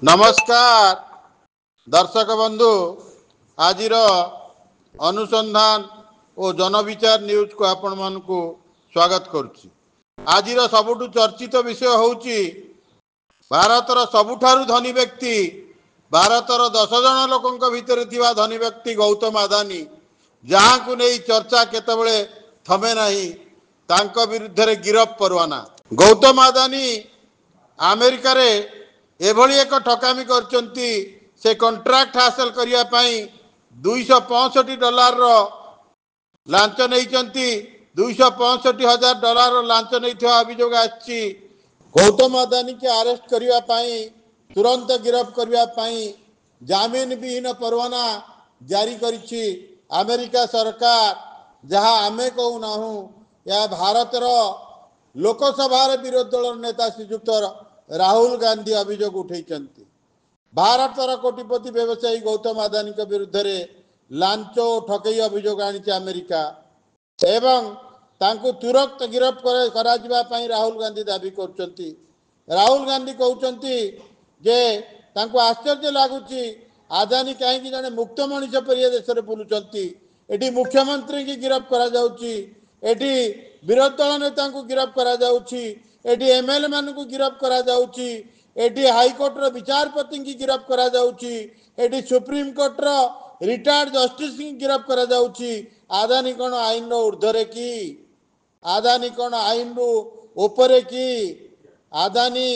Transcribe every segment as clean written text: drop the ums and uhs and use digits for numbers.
नमस्कार दर्शक बंधु आज अनुसंधान और जनविचार न्यूज को आपण मान को स्वागत करुच्ची। आज सबुठु चर्चित विषय होउची भारतर सबुठारु धनी व्यक्ति भारतर 10 जन लोकों भितर थिबा धनी व्यक्ति गौतम अदानी जहाँ को नहीं चर्चा केतबेले थमे नहीं तांको विरुद्ध रे गिरफ परवाना। गौतम अदानी अमेरिका रे एभली एक ठकामी करचंती से कॉन्ट्रैक्ट हासिल करिया पई $265 रो लांच नैचंती $265,000 लांच नैथिवा अभियोग आछि। गौतम अदानी के अरेस्ट करिया पई तुरंत गिरफ करिया पई जामीन विहीन परवाना जारी करिछि अमेरिका सरकार। जहाँ आमे कहू नाहू या भारतर लोकसभा विरोधी दल नेता श्रीजुक्त राहुल गांधी अभियोग उठेइचंती। भारतर कोटिपति व्यवसायी गौतम अदानी के विरुद्ध रे लांच और ठकई अभियोग आनी अमेरिका एवं तांको तुरंत गिरफ करा जिबा पई राहुल गांधी दाबी करचंती। राहुल गांधी कहउचंती जे तांको आश्चर्य लागुची अदानी कहीं जने मुक्त मनुष्य पर देश में बुलुचंती। एटी मुख्यमंत्री की गिरफ करा जाउची, एटी विरोधी दल नेता को गिरफ करा जाउची, एटी एमएलए मान को गिरफ करा जाउची, एटी हाईकोर्ट रो विचारपति की गिरफ करा जाउची, एटी सुप्रीम कोर्ट रो रिटायर्ड जस्टिस की गिरफ करा जाउची। अदानी कोन आईन रो ऊर्ध्वरे की, अदानी कोन आईन रो ऊपरे की। अदानी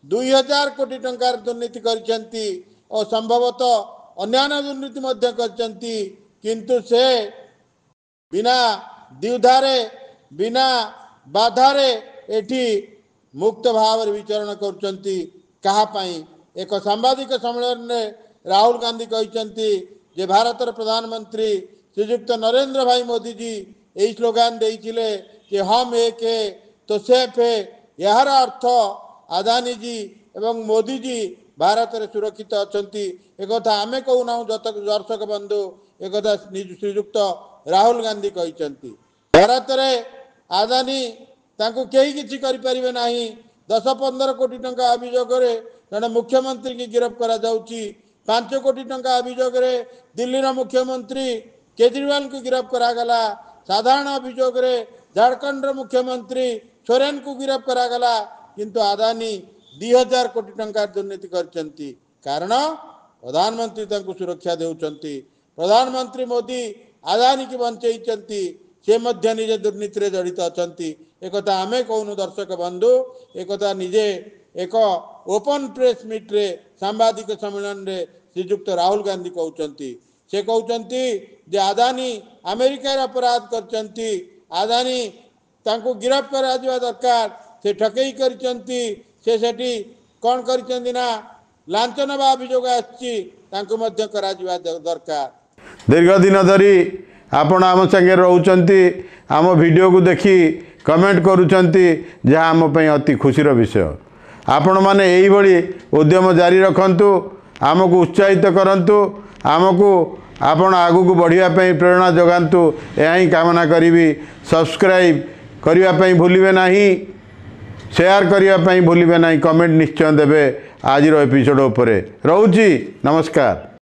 2000 कोटी टंकार दुर्नीति करचंती और संभवतः अन्यान्य दुर्नीति मध्य करचंती, किंतु से बिना द्विधारे बिना बाधारे एठी मुक्त भाव विचरण करचंती। कहा पाई एक सांबादिक सम्मेलन में राहुल गांधी कहचंती जे भारतर प्रधानमंत्री श्रीयुक्त नरेंद्र भाई मोदी जी यही स्लोगान देइथिले कि हम एक है तो सेफ है। यार अर्थ अदानी जी एवं मोदी जी भारत रे सुरक्षित अछंती एक कथा आमे कहू ना दर्शक बंधु एक कथा श्रीयुक्त राहुल गांधी कहचंती। भारत रे अदानी तांको केही किछि करि परिबे नाही। 10-15 कोटी टंका अभियोग रे जने मुख्यमंत्री की गिरफ करा जाउची। 5 कोटी टंका अभियोग रे दिल्ली रा मुख्यमंत्री केजरीवाल को गिरफ करा गला। साधारण अभियोग रे झारखंड रा मुख्यमंत्री सोरेन को गिरफ करा गला, किंतु अदानी 2000 कोटी टंका दुर्नीति करचंती। कारण प्रधानमंत्री तांको सुरक्षा देउचंती। प्रधानमंत्री मोदी अदानी की बंचैचंती, से मध्य निजे दुर्नीति रे जड़ित अछंती। एकथा आमे कहूनु दर्शक बंधु, एकथा निजे एक ओपन प्रेस मीट रे सांबादिक सम्मेलन रे श्रीयुक्त राहुल गांधी कहउचंती। से कहउचंती जे अदानी अमेरिका रे अपराध करचंती, अदानी तांको गिरफ करा जिवा दरकार। से ठकई करचंती, से सेठी कोन करचंती ना लांच नबा अभियोग आछि, तांको मध्य करा जिवा दरकार। दीर्घ दिन धरी आपण आम संगे रहउचंती, आम वीडियो को देखी कमेंट करूचंती, जहाँ आम पई अति खुशीर विषय। आपण माने एही भली उद्यम जारी रखंतु, आमको उत्साहित करंतु, आमको आपण आगु को बढ़िया पई प्रेरणा जगांतु, यही कामना करिवि। सब्सक्राइब करिया पई भूलिबे नाही, शेयर करिया पई भूलिबे नाही, कमेंट निश्चय देबे। आज एपिसोड उपरे रहउची। नमस्कार।